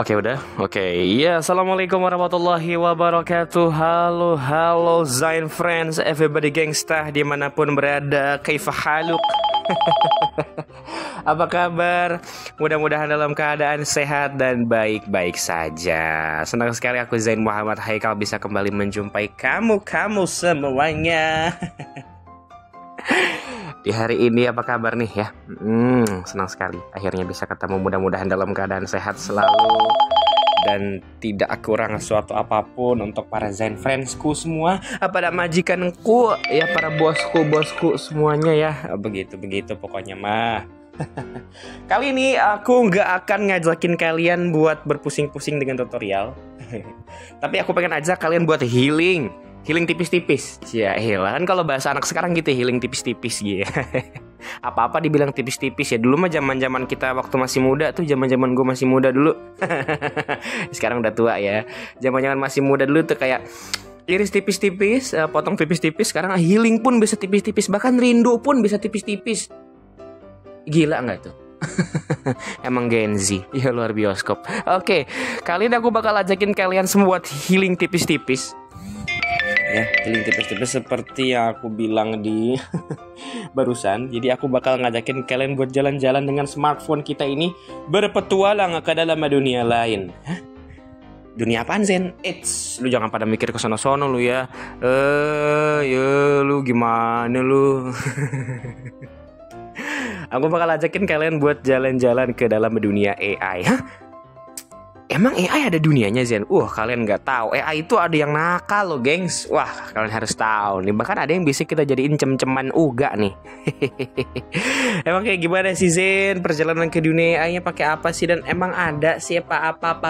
Oke udah. Oke. Ya, assalamualaikum warahmatullahi wabarakatuh. Halo Zain friends, everybody gangsta dimanapun berada. Kaifa haluk? Apa kabar? Mudah-mudahan dalam keadaan sehat dan baik-baik saja. Senang sekali aku Zain Muhammad Haikal bisa kembali menjumpai kamu semuanya. Di hari ini apa kabar nih ya? Senang sekali akhirnya bisa ketemu, mudah-mudahan dalam keadaan sehat selalu dan tidak kurang suatu apapun untuk para Zain friendsku semua, pada majikanku ya, para bosku semuanya ya. Begitu pokoknya mah. Kali ini aku nggak akan ngajakin kalian buat berpusing-pusing dengan tutorial. Tapi aku pengen ajak kalian buat healing tipis-tipis. Ya elah, kan kalau bahasa anak sekarang gitu, healing tipis-tipis gitu. Apa-apa dibilang tipis-tipis ya. Dulu mah zaman-zaman kita waktu masih muda tuh, zaman-zaman gue masih muda dulu. Sekarang udah tua ya. Zaman-zaman masih muda dulu tuh kayak iris tipis-tipis, potong tipis-tipis. Sekarang healing pun bisa tipis-tipis, bahkan rindu pun bisa tipis-tipis. Gila nggak tuh? Emang Gen Z ya, luar bioskop. Oke, kali ini aku bakal ajakin kalian semua buat healing tipis-tipis. Ya, healing tipis-tipis seperti yang aku bilang di barusan. Jadi aku bakal ngajakin kalian buat jalan-jalan dengan smartphone kita ini, berpetualang ke dalam dunia lain. Hah? Dunia apaan Zen? Lu jangan pada mikir ke sono-sono lu ya. Ya lu gimana lu? Aku bakal ajakin kalian buat jalan-jalan ke dalam dunia AI. Hah? Emang AI ada dunianya Zen? Kalian nggak tahu. AI itu ada yang nakal loh gengs. Wah, kalian harus tahu nih. Bahkan ada yang bisa kita jadiin cem-ceman uga nih. Emang kayak gimana sih Zen? Perjalanan ke dunia AI-nya pakai apa sih? Dan emang ada siapa apa?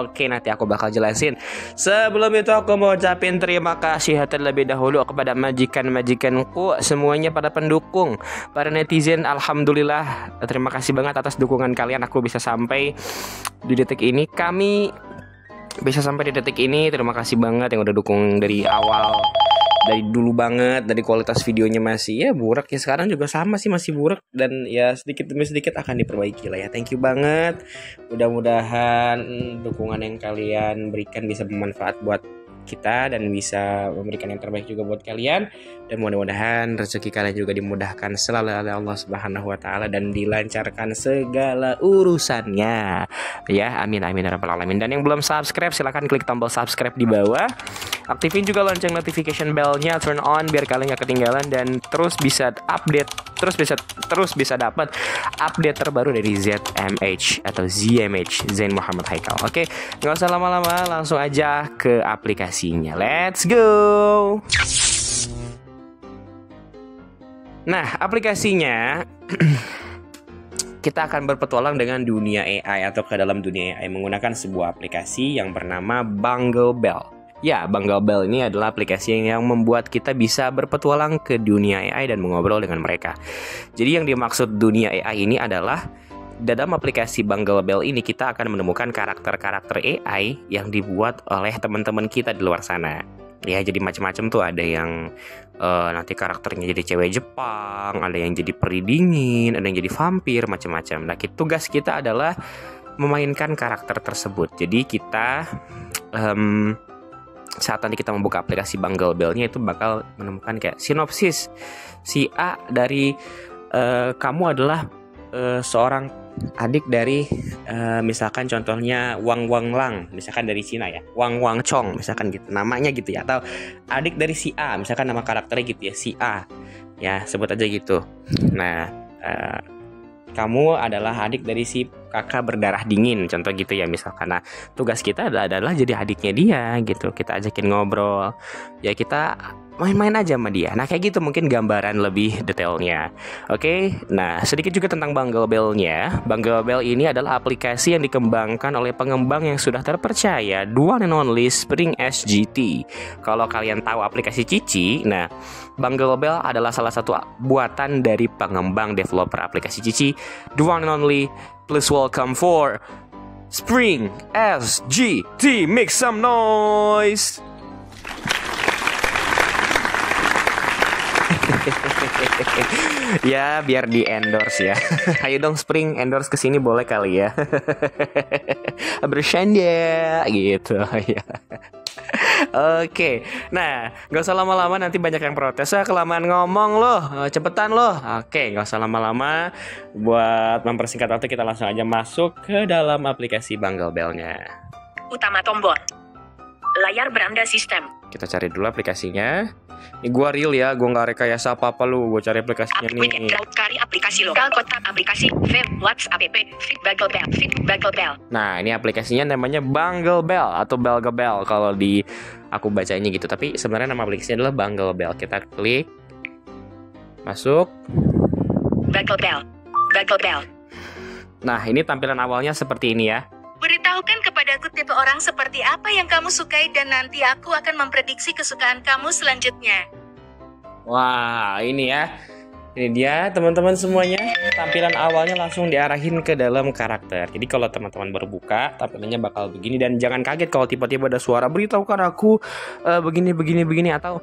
Oke, nanti aku bakal jelasin. Sebelum itu aku mau ucapin terima kasih terlebih dahulu kepada majikan-majikanku semuanya, pada pendukung, para netizen. Alhamdulillah, terima kasih banget atas dukungan kalian. Aku bisa sampai di detik ini, terima kasih banget yang udah dukung dari awal, dari dulu banget. Dari kualitas videonya masih ya burak ya, sekarang juga sama sih, masih burak, dan ya sedikit demi sedikit akan diperbaiki lah ya. Thank you banget, mudah-mudahan dukungan yang kalian berikan bisa bermanfaat buat kita dan bisa memberikan yang terbaik juga buat kalian, dan mudah-mudahan rezeki kalian juga dimudahkan selalu oleh Allah Subhanahu wa taala dan dilancarkan segala urusannya ya, amin ya rabbal alamin. Dan yang belum subscribe silahkan klik tombol subscribe di bawah, aktifin juga lonceng notification bell-nya, turn on biar kalian gak ketinggalan dan terus bisa dapat update terbaru dari ZMH atau ZMH, Zain Muhammad Haikal. Oke, nggak usah lama-lama, langsung aja ke aplikasinya. Let's go. Nah, aplikasinya kita akan berpetualang dengan dunia AI atau ke dalam dunia AI menggunakan sebuah aplikasi yang bernama Bungle Bell. Ya, Bungle Bell ini adalah aplikasi yang membuat kita bisa berpetualang ke dunia AI dan mengobrol dengan mereka. Jadi yang dimaksud dunia AI ini adalah dalam aplikasi Bungle Bell ini kita akan menemukan karakter-karakter AI yang dibuat oleh teman-teman kita di luar sana. Ya, jadi macam-macam tuh, ada yang nanti karakternya jadi cewek Jepang, ada yang jadi peri dingin, ada yang jadi vampir, macam-macam. Nah, tugas kita adalah memainkan karakter tersebut. Jadi kita saat nanti kita membuka aplikasi Bungle Bell-nya itu bakal menemukan kayak sinopsis. Si A dari kamu adalah seorang adik dari misalkan contohnya Wang Lang, misalkan dari Cina ya, Wang Chong misalkan gitu namanya gitu ya, atau adik dari si A, misalkan nama karakternya gitu ya, si A ya, sebut aja gitu. Nah, kamu adalah adik dari si kakak berdarah dingin, contoh gitu ya misalkan. Nah, tugas kita adalah jadi adiknya dia gitu, kita ajakin ngobrol ya, kita main-main aja sama dia. Nah, kayak gitu mungkin gambaran lebih detailnya. Oke, nah sedikit juga tentang Bungle Bell-nya. Bungle Bell ini adalah aplikasi yang dikembangkan oleh pengembang yang sudah terpercaya, the one and only Spring SGT. Kalau kalian tahu aplikasi Cici, nah Bungle Bell adalah salah satu buatan dari pengembang developer aplikasi Cici, the one and only. Please welcome for Spring SGT. Make some noise. Ya, biar di endorse ya. Ayo dong Spring, endorse ke sini boleh kali ya. Bercanda gitu ya. Oke, nah gak usah lama-lama nanti banyak yang protes. Kelamaan ngomong loh, cepetan loh. Oke, gak usah lama-lama. Buat mempersingkat waktu kita langsung aja masuk ke dalam aplikasi Bungle Bell-nya. Utama tombol. Layar beranda sistem. Kita cari dulu aplikasinya. Ini gua real ya, gua nggak rekayasa apa-apa lu. Gua cari aplikasinya nih. Cari aplikasi lokal kotak aplikasi web WhatsApp app Fit Bungle Bell Fit Bungle Bell. Nah, ini aplikasinya namanya Bungle Bell atau Bungle Bell kalau di aku bacanya gitu. Tapi sebenarnya nama aplikasinya adalah Bungle Bell. Kita klik, masuk. Bungle Bell. Bungle Bell. Nah, ini tampilan awalnya seperti ini ya. Beritahukan kepadaku tipe orang seperti apa yang kamu sukai dan nanti aku akan memprediksi kesukaan kamu selanjutnya. Wah, ini ya. Ini dia teman-teman semuanya. Tampilan awalnya langsung diarahin ke dalam karakter. Jadi kalau teman-teman baru buka, tampilannya bakal begini. Dan jangan kaget kalau tiba-tiba ada suara beritahukan aku begini atau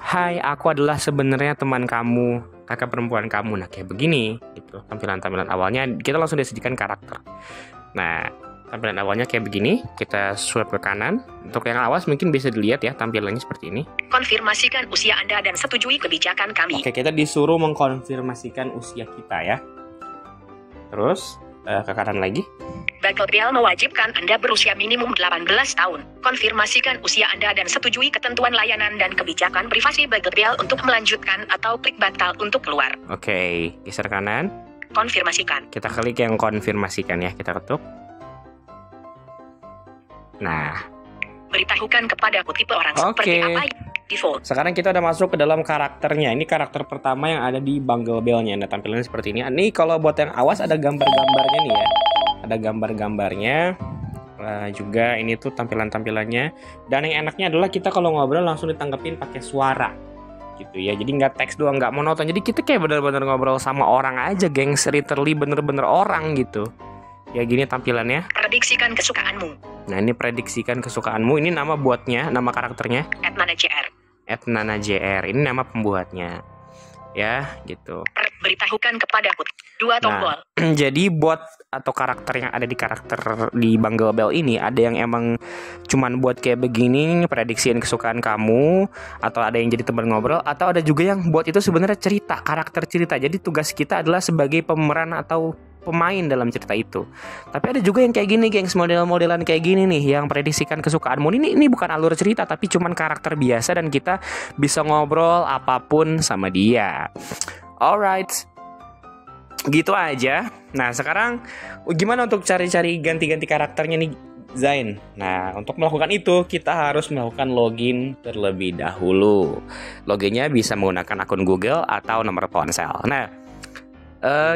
hai, aku adalah sebenarnya teman kamu, kakak perempuan kamu. Nah, kayak begini gitu. Tampilan-tampilan awalnya kita langsung disediakan karakter. Nah, tampilan awalnya kayak begini, kita swipe ke kanan. Untuk yang awas mungkin bisa dilihat ya tampilannya seperti ini. Konfirmasikan usia Anda dan setujui kebijakan kami. Oke, kita disuruh mengkonfirmasikan usia kita ya. Terus ke kanan lagi. Bungle Bell mewajibkan Anda berusia minimum 18 tahun. Konfirmasikan usia Anda dan setujui ketentuan layanan dan kebijakan privasi Bungle Bell untuk melanjutkan atau klik batal untuk keluar. Oke, geser kanan. Konfirmasikan. Kita klik yang konfirmasikan ya, kita ketuk. Nah, beritahukan kepadaku tipe orang seperti apa. Default. Sekarang kita udah masuk ke dalam karakternya. Ini karakter pertama yang ada di Bungle Bell-nya. Nah, tampilannya seperti ini. Ini kalau buat yang awas ada gambar-gambarnya nih ya. Ada gambar-gambarnya. Juga ini tuh tampilan-tampilannya. Dan yang enaknya adalah kita kalau ngobrol langsung ditanggepin pakai suara. Gitu ya. Jadi nggak teks doang, nggak monoton. Jadi kita kayak bener-bener ngobrol sama orang aja, gengs. Literally bener-bener orang gitu. Ya gini tampilannya. Prediksikan kesukaanmu. Nah, ini prediksikan kesukaanmu. Ini nama buatnya, nama karakternya. @nana.jr. Ini nama pembuatnya. Ya, gitu. Beritahukan kepadaku. 2 tombol. Nah, jadi bot atau karakter yang ada di karakter di Bungle Bell ini ada yang emang cuman buat kayak begini, prediksiin kesukaan kamu, atau ada yang jadi teman ngobrol, atau ada juga yang buat itu sebenarnya cerita, karakter cerita. Jadi tugas kita adalah sebagai pemeran atau pemain dalam cerita itu. Tapi ada juga yang kayak gini, gengs, model-modelan kayak gini nih, yang prediksikan kesukaanmu. Ini bukan alur cerita, tapi cuman karakter biasa dan kita bisa ngobrol apapun sama dia. Alright, gitu aja. Nah, sekarang gimana untuk cari-cari ganti-ganti karakternya nih, Zain? Nah, untuk melakukan itu kita harus melakukan login terlebih dahulu. Loginnya bisa menggunakan akun Google atau nomor ponsel. Nah,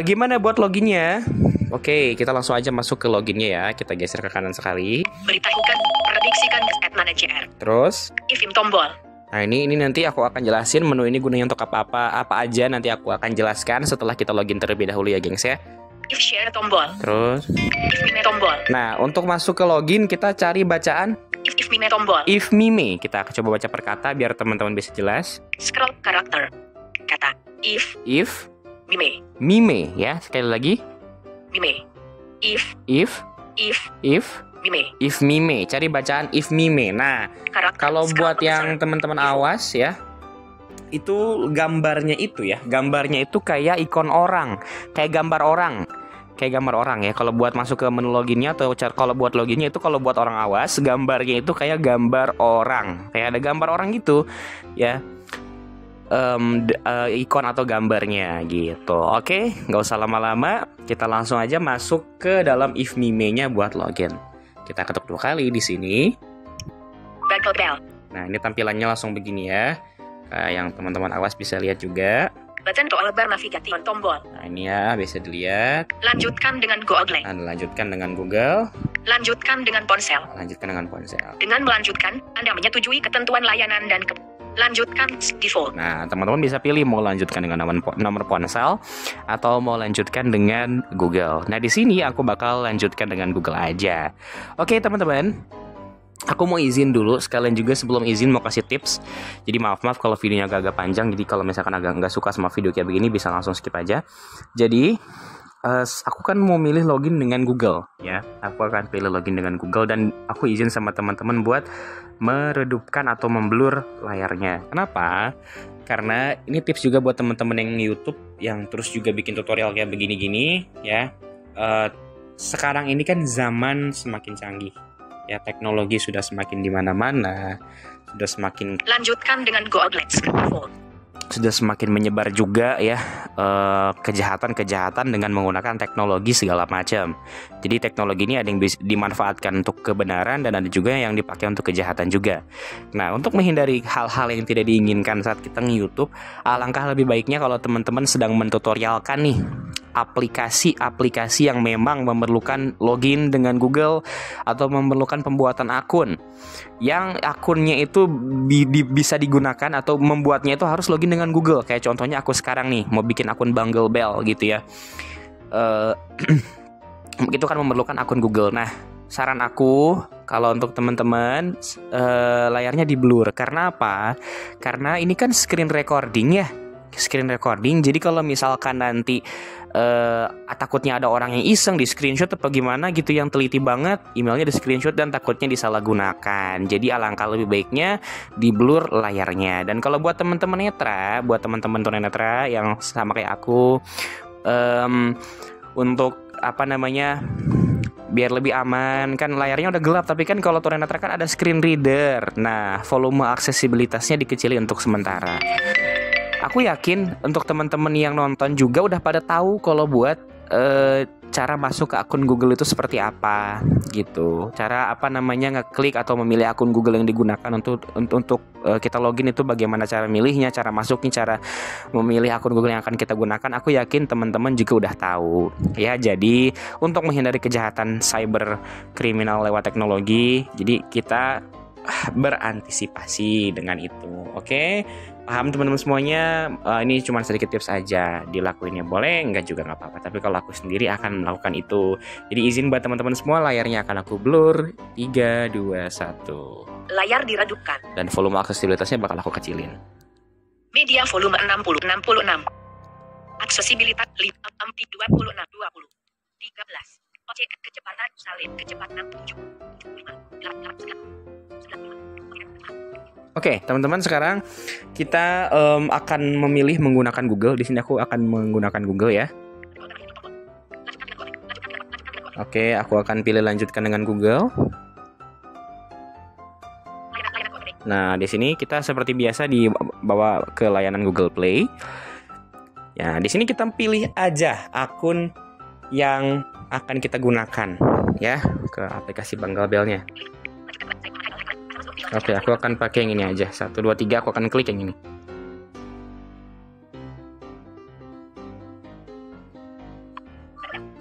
gimana buat loginnya? Oke, kita langsung aja masuk ke loginnya ya. Kita geser ke kanan sekali. Beritahukan, prediksikan ke @nana.jr. Terus ifim tombol. Nah, ini nanti aku akan jelasin menu ini gunanya untuk apa aja, nanti aku akan jelaskan setelah kita login terlebih dahulu ya, gengs ya. If share tombol. Terus if mime tombol. Nah, untuk masuk ke login kita cari bacaan if mime tombol. If mime. Kita coba baca per kata biar teman-teman bisa jelas. Scroll karakter. Kata if mime. Mime ya, sekali lagi. Mime. If mime. If mime, cari bacaan if mime. Nah, kalau buat yang teman-teman awas ya, itu gambarnya itu kayak ikon orang, kayak gambar orang ya. Kalau buat masuk ke menu loginnya atau kalau buat loginnya itu, kalau buat orang awas, gambarnya itu kayak gambar orang, kayak ada gambar orang gitu ya. Ikon atau gambarnya gitu. Oke, nggak usah lama-lama, kita langsung aja masuk ke dalam if mime-nya buat login. Kita ketuk 2 kali di sini. Bungle Bell. Nah, ini tampilannya langsung begini ya. Yang teman-teman awas bisa lihat juga. Button toolbar navigation tombol. Nah, ini ya bisa dilihat. Lanjutkan dengan Google. Nah, lanjutkan dengan Google. Lanjutkan dengan ponsel. Lanjutkan dengan ponsel. Dengan melanjutkan, Anda menyetujui ketentuan layanan dan lanjutkan default. Nah, teman-teman bisa pilih mau lanjutkan dengan nomor ponsel atau mau lanjutkan dengan Google. Nah, di sini aku bakal lanjutkan dengan Google aja. Oke, teman-teman. Aku mau izin dulu, sekalian juga sebelum izin mau kasih tips. Jadi maaf kalau videonya agak panjang. Jadi kalau misalkan agak nggak suka sama video kayak begini bisa langsung skip aja. Jadi aku kan mau milih login dengan Google ya. Aku akan pilih login dengan Google dan aku izin sama teman-teman buat meredupkan atau memblur layarnya. Kenapa? Karena ini tips juga buat teman-teman yang YouTube yang terus juga bikin tutorial kayak begini-gini ya. Sekarang ini kan zaman semakin canggih. Ya, teknologi sudah semakin di mana-mana, sudah semakin lanjutkan dengan Go Outlets. Sudah semakin menyebar juga ya kejahatan-kejahatan dengan menggunakan teknologi segala macam. Jadi teknologi ini ada yang dimanfaatkan untuk kebenaran dan ada juga yang dipakai untuk kejahatan juga. Nah, untuk menghindari hal-hal yang tidak diinginkan saat kita nge-YouTube, alangkah lebih baiknya kalau teman-teman sedang mentutorialkan nih aplikasi-aplikasi yang memang memerlukan login dengan Google atau memerlukan pembuatan akun yang akunnya itu bisa digunakan atau membuatnya itu harus login dengan Google. Kayak contohnya aku sekarang nih mau bikin akun Bangle Bell gitu ya. Itu kan memerlukan akun Google. Nah, saran aku kalau untuk teman-teman layarnya di blur. Karena apa? Karena ini kan screen recording ya. Screen recording. Jadi kalau misalkan nanti takutnya ada orang yang iseng di screenshot apa gimana gitu yang teliti banget, emailnya di screenshot dan takutnya disalahgunakan. Jadi alangkah lebih baiknya di blur layarnya. Dan kalau buat teman-teman netra, buat teman-teman tunanetra yang sama kayak aku, untuk biar lebih aman, kan layarnya udah gelap, tapi kan kalau tunanetra kan ada screen reader. Nah, volume aksesibilitasnya dikecilin untuk sementara. Aku yakin untuk teman-teman yang nonton juga udah pada tahu kalau buat cara masuk ke akun Google itu seperti apa gitu. Cara ngeklik atau memilih akun Google yang digunakan untuk kita login itu bagaimana cara milihnya, cara masuknya, cara memilih akun Google yang akan kita gunakan. Aku yakin teman-teman juga udah tahu. Ya, jadi untuk menghindari kejahatan cyber kriminal lewat teknologi, jadi kita berantisipasi dengan itu. Oke? Paham teman-teman semuanya? Ini cuma sedikit tips aja. Dilakuinnya boleh, enggak juga nggak apa-apa. Tapi kalau aku sendiri akan melakukan itu. Jadi izin buat teman-teman semua, layarnya akan aku blur. 3, 2, 1. Layar diredupkan. Dan volume aksesibilitasnya bakal aku kecilin. Media volume 66. Aksesibilitas 20. 13. OCR kecepatan salin kecepatan 7. Oke, teman-teman, sekarang kita akan memilih menggunakan Google. Di sini aku akan menggunakan Google ya. Oke, aku akan pilih lanjutkan dengan Google. Nah, di sini kita seperti biasa dibawa ke layanan Google Play. Ya, di sini kita pilih aja akun yang akan kita gunakan ya ke aplikasi Bangle Bell-nya. Oke, aku akan pakai yang ini aja. 1, 2, 3, aku akan klik yang ini.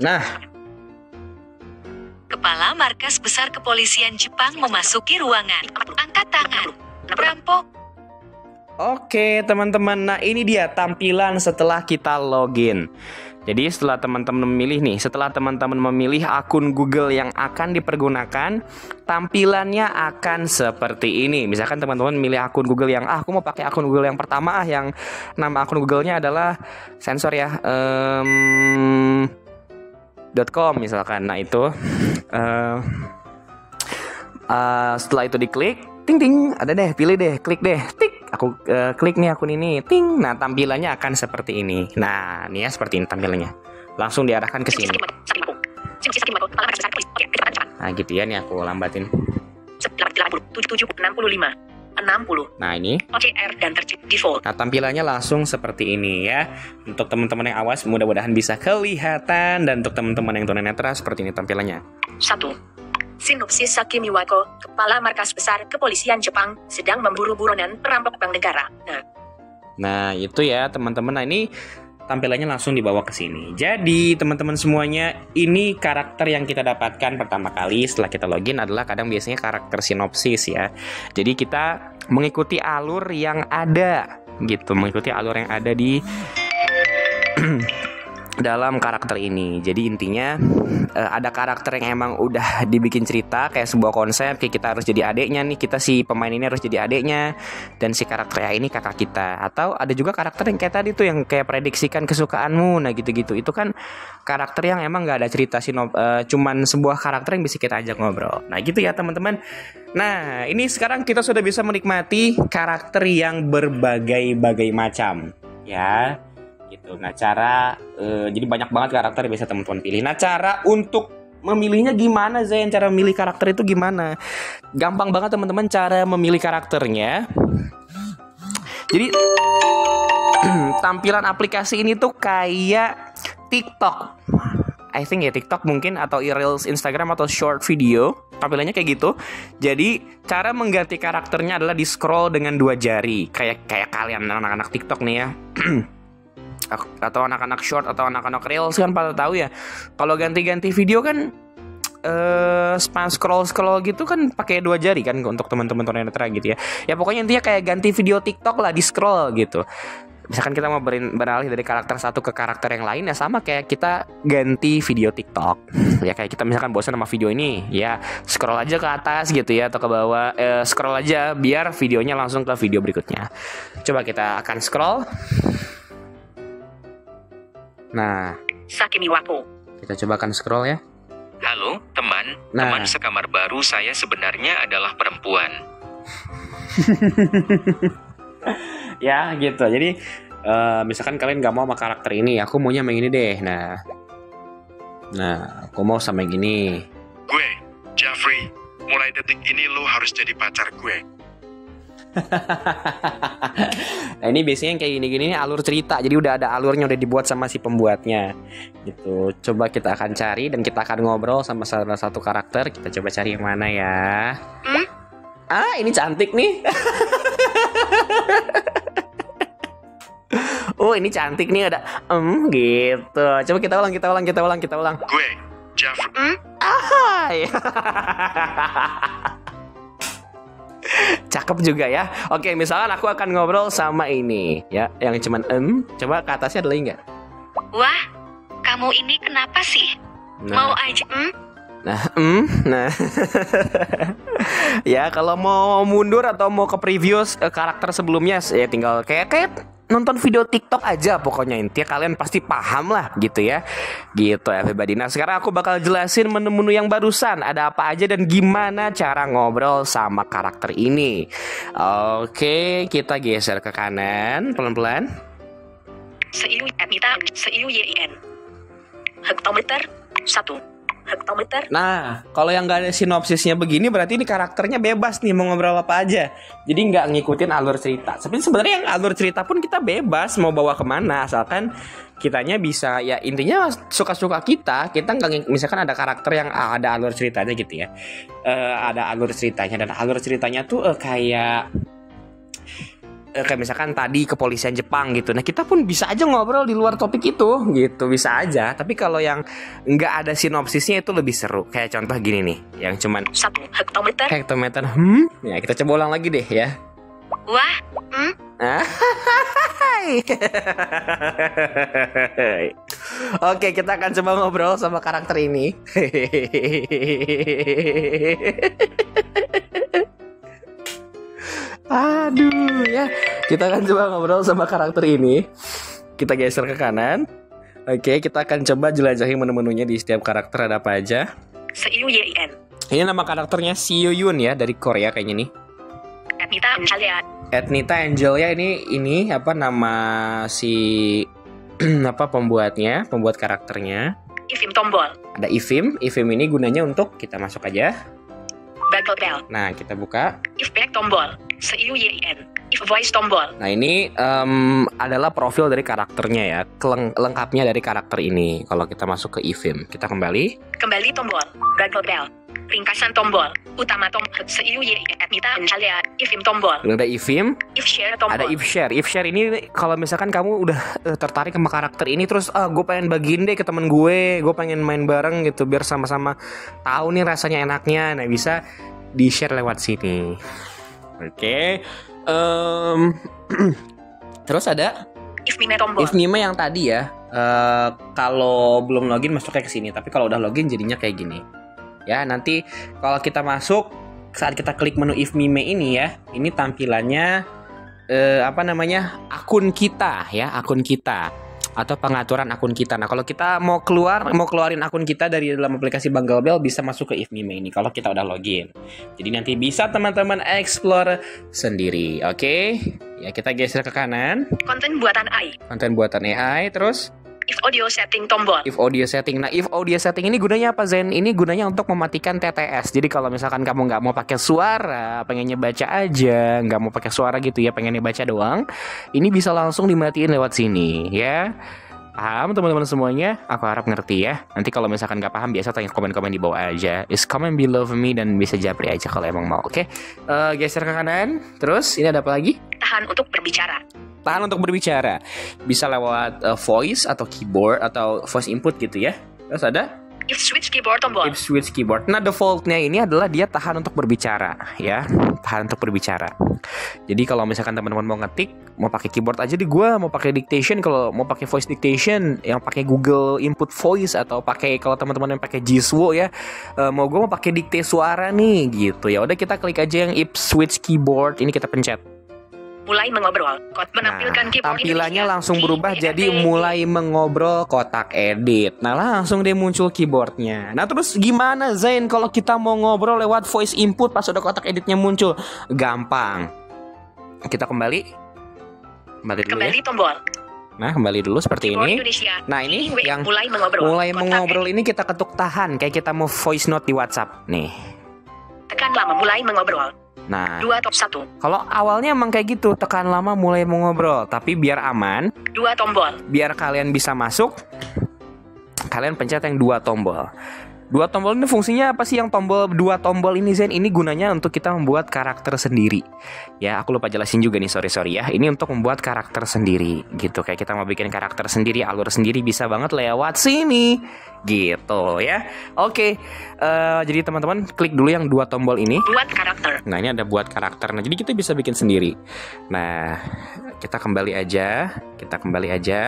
Nah, Kepala Markas Besar Kepolisian Jepang memasuki ruangan. Angkat tangan. Perampok. Oke, teman-teman. Nah, ini dia tampilan setelah kita login. Jadi setelah teman-teman memilih akun Google yang akan dipergunakan, tampilannya akan seperti ini. Misalkan teman-teman milih akun Google yang aku mau pakai akun Google yang pertama yang nama akun Google-nya adalah sensor ya, .com misalkan. Nah, itu setelah itu diklik, ting, ada deh, pilih deh, klik deh, tik. Aku klik nih akun ini, ting. Nah, tampilannya akan seperti ini. Nah, ini ya seperti ini tampilannya. Langsung diarahkan ke sini. Nah, gitu ya, nih aku lambatin. 65. 60. Nah, ini OCR dan default. Nah, tampilannya langsung seperti ini ya. Untuk teman-teman yang awas mudah-mudahan bisa kelihatan, dan untuk teman-teman yang tunanetra seperti ini tampilannya. 1. Sinopsis Sakimiwako, Kepala Markas Besar Kepolisian Jepang, sedang memburu buronan perampok bank negara. Nah, itu ya teman-teman. Nah, ini tampilannya langsung dibawa ke sini. Jadi teman-teman semuanya, ini karakter yang kita dapatkan pertama kali setelah kita login adalah kadang biasanya karakter sinopsis ya. Jadi kita mengikuti alur yang ada gitu, mengikuti alur yang ada di dalam karakter ini. Jadi intinya ada karakter yang emang udah dibikin cerita kayak sebuah konsep, kayak kita harus jadi adeknya nih, kita si pemain ini harus jadi adeknya, dan si karakter ini kakak kita. Atau ada juga karakter yang kayak tadi tuh yang kayak prediksikan kesukaanmu, nah gitu-gitu. Itu kan karakter yang emang nggak ada cerita sih, cuman sebuah karakter yang bisa kita ajak ngobrol. Nah gitu ya teman-teman. Nah ini sekarang kita sudah bisa menikmati karakter yang berbagai-bagai macam ya. Gitu. Nah cara jadi banyak banget karakter yang bisa teman-teman pilih. Nah cara untuk memilihnya gimana, Zain? Cara memilih karakter itu gimana? Gampang banget teman-teman cara memilih karakternya. Jadi tampilan aplikasi ini tuh kayak TikTok. I think ya TikTok mungkin, atau Reels Instagram atau short video. Tampilannya kayak gitu. Jadi cara mengganti karakternya adalah di scroll dengan 2 jari. Kayak kalian anak-anak TikTok nih ya. Atau anak-anak short atau anak-anak reels kan pada tahu ya, kalau ganti-ganti video kan span scroll gitu kan pakai 2 jari kan untuk teman-teman tunanetra gitu ya. Ya pokoknya intinya kayak ganti video TikTok lah di scroll gitu. Misalkan kita mau beralih dari karakter satu ke karakter yang lain, ya sama kayak kita ganti video TikTok. Ya kayak kita misalkan bosan sama video ini, ya scroll aja ke atas gitu ya, atau ke bawah, scroll aja biar videonya langsung ke video berikutnya. Coba kita akan scroll. Nah, Sakimiwaku. kita coba akan scroll ya. Halo, teman. Nah. Teman sekamar baru saya sebenarnya adalah perempuan. Ya gitu. Jadi misalkan kalian gak mau sama karakter ini, aku maunya sama ini deh. Nah, aku mau sama yang ini. Gue, Jeffrey, mulai detik ini lo harus jadi pacar gue. Nah ini biasanya yang kayak gini-gini nih alur cerita. Jadi udah ada alurnya, udah dibuat sama si pembuatnya gitu. Coba kita akan cari dan kita akan ngobrol sama salah satu karakter. Kita coba cari yang mana ya. Ini cantik nih. Oh ini cantik nih, ada gitu. Coba kita ulang. Gue, Jeffrey. Cakep juga ya. Oke, misalkan aku akan ngobrol sama ini ya, yang cuman coba ke atasnya ada lagi nggak? Wah, kamu ini kenapa sih? Mau aja Nah ya kalau mau mundur atau mau ke previous karakter sebelumnya ya tinggal kayak nonton video TikTok aja, pokoknya intinya kalian pasti paham lah gitu ya. Gitu everybody. Nah sekarang aku bakal jelasin menu-menu yang barusan, ada apa aja dan gimana cara ngobrol sama karakter ini. Oke, kita geser ke kanan pelan-pelan. Seiyu Emita, Seiyu Yin. Hektometer 1. Hektometer. Nah, kalau yang nggak ada sinopsisnya begini berarti ini karakternya bebas nih mau ngobrol apa aja. Jadi nggak ngikutin alur cerita. Tapi sebenarnya yang alur cerita pun kita bebas mau bawa kemana, asalkan kitanya bisa ya intinya suka-suka kita nggak, misalkan ada karakter yang ada alur ceritanya gitu ya. Ada alur ceritanya dan alur ceritanya tuh kayak misalkan tadi kepolisian Jepang gitu. Nah kita pun bisa aja ngobrol di luar topik itu gitu, bisa aja. Tapi kalau yang nggak ada sinopsisnya itu lebih seru. Kayak contoh gini nih, yang cuman 1 hektometer. Ya kita coba ulang lagi deh ya. Wah, Oke, kita akan coba ngobrol sama karakter ini. Aduh ya, kita akan coba ngobrol sama karakter ini. Kita geser ke kanan. Oke, kita akan coba jelajahi menu-menunya di setiap karakter ada apa aja. Seiyu Yin. Ini nama karakternya Seo Yun ya, dari Korea kayaknya nih. Emita Angelia. Etnita Angelia ini apa nama si pembuatnya, pembuat karakternya. Ifim Tombol. Ada Ifim ini gunanya untuk kita masuk aja. Bagel Bell. Nah, kita buka. If Back Tombol. Seiyu Yin. If Voice Tombol. Nah, ini adalah profil dari karakternya ya, lengkapnya dari karakter ini. Kalau kita masuk ke Ifim, kita kembali Tombol. Bagel Bell. Ringkasan tombol. Utama tombol. Seiyu Yin. Emita Angelia. Ifim Tombol. ada Ifim. If Share Tombol. Ada If Share ini kalau misalkan kamu udah tertarik sama karakter ini, terus gue pengen bagiin deh ke temen gue pengen main bareng gitu biar sama-sama tahu nih rasanya enaknya. Nah bisa di share lewat sini. Oke. Terus ada If Mime Tombol. If Mime yang tadi ya. Kalau belum login masuknya ke sini, tapi kalau udah login jadinya kayak gini. Ya, nanti kalau kita masuk saat kita klik menu If Me Me ini ya, ini tampilannya akun kita ya, akun kita atau pengaturan akun kita. Nah, kalau kita mau keluarin akun kita dari dalam aplikasi Bangle Bell bisa masuk ke If Me Me ini kalau kita udah login. Jadi nanti bisa teman-teman explore sendiri. Oke? Ya, kita geser ke kanan. Konten buatan AI. Konten buatan AI, terus If audio setting tombol. If audio setting. Nah, if audio setting ini gunanya apa, Zen? Ini gunanya untuk mematikan TTS. Jadi kalau misalkan kamu nggak mau pakai suara, pengennya baca aja, nggak mau pakai suara gitu ya, pengennya baca doang, ini bisa langsung dimatiin lewat sini, ya. Paham teman-teman semuanya? Aku harap ngerti ya. Nanti kalau misalkan nggak paham, biasa tanya komen-komen di bawah aja. Is comment below me dan bisa japri aja kalau emang mau. Oke? Geser ke kanan. Terus ini ada apa lagi? Tahan untuk berbicara. Tahan untuk berbicara. Bisa lewat voice atau keyboard atau voice input gitu ya. Terus ada If switch keyboard tombol. If switch keyboard. Nah, defaultnya ini adalah dia tahan untuk berbicara ya. Tahan untuk berbicara. Jadi kalau misalkan teman-teman mau ngetik, mau pakai keyboard aja di gua, mau pakai dictation, kalau mau pakai voice dictation yang pakai Google Input Voice atau pakai kalau teman-teman yang pakai Jiswo ya, mau pakai dikte suara nih gitu. Ya udah kita klik aja yang If switch keyboard, ini kita pencet. Mulai mengobrol. Menampilkan keyboard tampilannya Indonesia. langsung berubah jadi mulai mengobrol kotak edit. Nah, langsung dia muncul keyboardnya. Nah, terus gimana Zain kalau kita mau ngobrol lewat voice input pas udah kotak editnya muncul? Gampang. Kita kembali dulu Kembali ya. tombol. Nah, kembali dulu seperti Keyboard ini. Indonesia. Nah, ini yang mulai mengobrol. mulai Kotak mengobrol ini kita ketuk tahan kayak kita mau voice note di WhatsApp. Nih. Tekan lama mulai mengobrol. Nah, 2 top 1. kalau awalnya emang kayak gitu, tekan lama mulai mengobrol. Tapi biar aman, 2 tombol. biar kalian bisa masuk, kalian pencet yang 2 tombol. 2 tombol ini fungsinya apa sih? Yang tombol 2 tombol ini Zen? Ini gunanya untuk kita membuat karakter sendiri. Ya, aku lupa jelasin juga nih, sorry ya. Ini untuk membuat karakter sendiri gitu. Kayak kita mau bikin karakter sendiri, alur sendiri bisa banget lewat sini. Gitu ya. Oke. Jadi teman-teman klik dulu yang 2 tombol ini. Buat karakter. Nah, ini ada buat karakter. Nah, jadi kita bisa bikin sendiri. Nah, kita kembali aja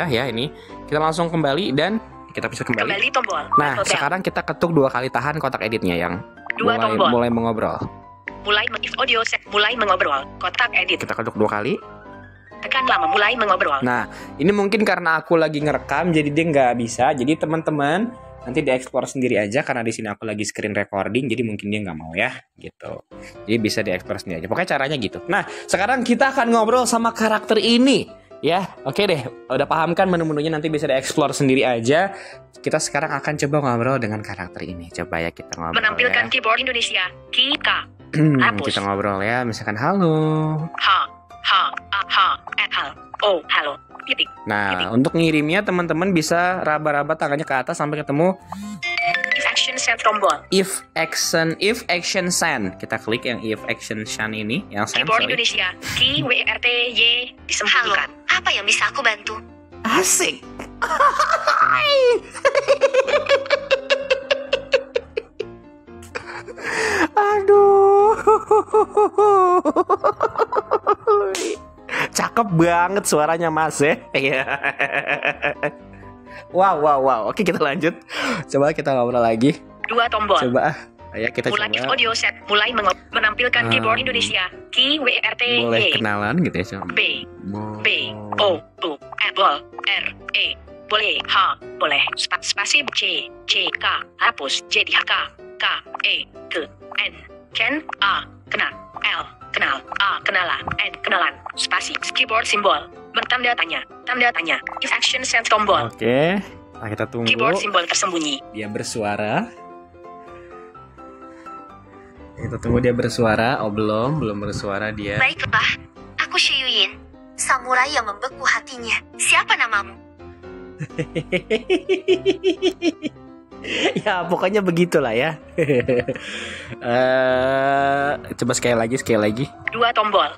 ya ini. Kita langsung kembali dan kita bisa kembali tombol. Nah, Hotel. sekarang kita ketuk 2 kali tahan kotak editnya yang 2 tombol. mulai mengobrol. If audio set mulai mengobrol. Kotak edit. Kita ketuk 2 kali. Tekan lama mulai mengobrol. Nah, ini mungkin karena aku lagi ngerekam jadi dia nggak bisa. Jadi teman-teman nanti dieksplor sendiri aja karena di sini aku lagi screen recording, jadi mungkin dia nggak mau ya, gitu. Jadi bisa dieksplor sendiri aja. Pokoknya caranya gitu. Nah, sekarang kita akan ngobrol sama karakter ini. Ya, oke deh. Udah paham kan menu-menunya, nanti bisa dieksplor sendiri aja. Kita sekarang akan coba ngobrol dengan karakter ini. Coba ya kita ngobrol. Menampilkan ya. keyboard Indonesia. K. Hapus. Kita ngobrol ya, misalkan halo. Oh, halo. Titik. Nah, untuk ngirimnya teman-teman bisa raba-raba tangannya ke atas sampai ketemu If action set tombol. if action send. Kita klik yang if action send ini, yang send. Keyboard Sorry. Indonesia. KWRTY disembunyikan. Apa yang bisa aku bantu? Asik. Aduh. Cakep banget suaranya Mas ya. Iya. Wow. Oke, kita lanjut. Coba kita ngobrol lagi. 2 tombol. Coba. Ayo kita Mulai if coba. audio set mulai menampilkan keyboard Indonesia. KWRTY. Boleh kenalan gitu ya, coba. B O U Apple R E boleh boleh spasi C K hapus jadi K E K N Ken A kenal L kenal A kenalan N kenalan spasi keyboard simbol tanda tanya if action set tombol. Oke. Nah, kita tunggu. Keyboard simbol tersembunyi. Dia bersuara. Kita tunggu dia bersuara. Oh, belum bersuara dia. Baiklah, aku Shiyuin, samurai yang membeku hatinya. Siapa namamu? Ya, pokoknya begitulah ya. Coba sekali lagi. 2 tombol.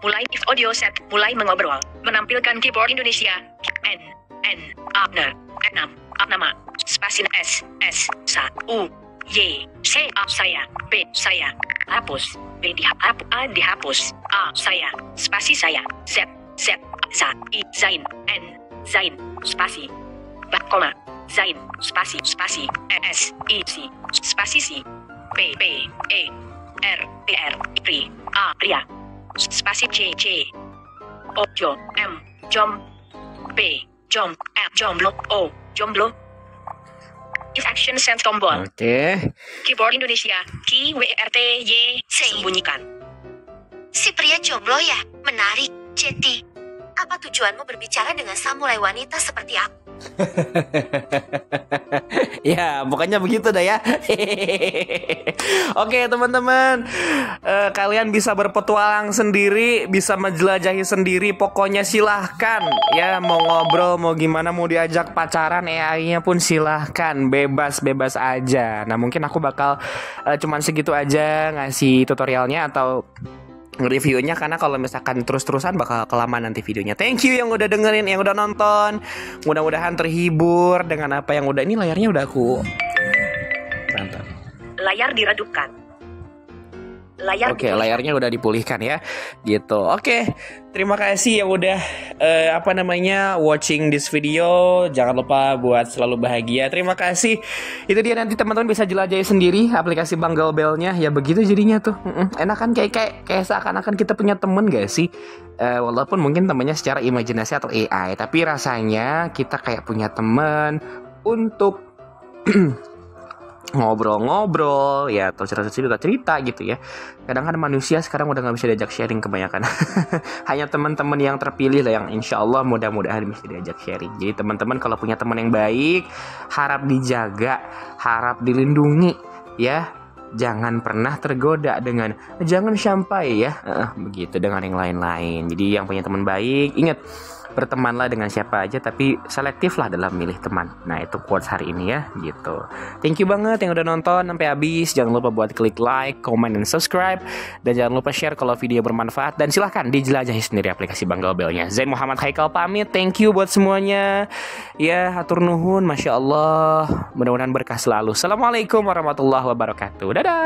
Mulai if audio set mulai mengobrol. Menampilkan keyboard Indonesia. N A nama spasi S sa U Y C A saya B saya hapus B dihapus A dihapus A saya spasi saya Z sa I Zain N Zain spasi koma Zain spasi S I C spasi C P E R Pri A pria spasi C O M jom B jom F jomblo O jomblo. If action send tombol. Oke. Keyboard Indonesia Key WRTY sembunyikan. Si pria jomblo ya? Menarik, Jeti. Apa tujuanmu berbicara dengan samurai wanita seperti aku? Ya, pokoknya begitu dah ya. Oke, teman-teman, kalian bisa berpetualang sendiri, bisa menjelajahi sendiri. Pokoknya silahkan ya, mau ngobrol, mau gimana, mau diajak pacaran, AI-nya pun silahkan, bebas aja. Nah, mungkin aku bakal cuman segitu aja ngasih tutorialnya atau reviewnya, karena kalau misalkan terus-terusan bakal kelamaan nanti videonya. Thank you yang udah dengerin, yang udah nonton. Mudah-mudahan terhibur dengan apa yang udah. Ini layarnya udah aku mantap. Layar diredupkan. Oke, layarnya udah dipulihkan ya, gitu. Oke, terima kasih yang udah watching this video. Jangan lupa buat selalu bahagia. Terima kasih. Itu dia, nanti teman-teman bisa jelajahi sendiri aplikasi Banggal Bell-nya. Ya begitu jadinya tuh. Enak kan, kayak seakan-akan kita punya temen gak sih? Walaupun mungkin temennya secara imajinasi atau AI, tapi rasanya kita kayak punya temen untuk ngobrol-ngobrol ya, atau cerita-cerita gitu ya. Kadang-kadang manusia sekarang udah gak bisa diajak sharing kebanyakan. Hanya teman-teman yang terpilih lah yang insya Allah mudah-mudahan bisa diajak sharing. Jadi teman-teman kalau punya teman yang baik, harap dijaga, harap dilindungi ya. Jangan pernah tergoda dengan jangan sampai ya begitu dengan yang lain-lain. Jadi yang punya teman baik, ingat, bertemanlah dengan siapa aja, tapi selektiflah dalam milih teman. Nah, itu quotes hari ini ya, gitu. Thank you banget yang udah nonton sampai habis. Jangan lupa buat klik like, comment, dan subscribe. Dan jangan lupa share kalau video bermanfaat. Dan silahkan dijelajahi sendiri aplikasi Banggal Bell-nya. Zain Muhammad Haikal pamit. Thank you buat semuanya. Ya, hatur nuhun. Masya Allah. Mudah-mudahan berkah selalu. Assalamualaikum warahmatullahi wabarakatuh. Dadah.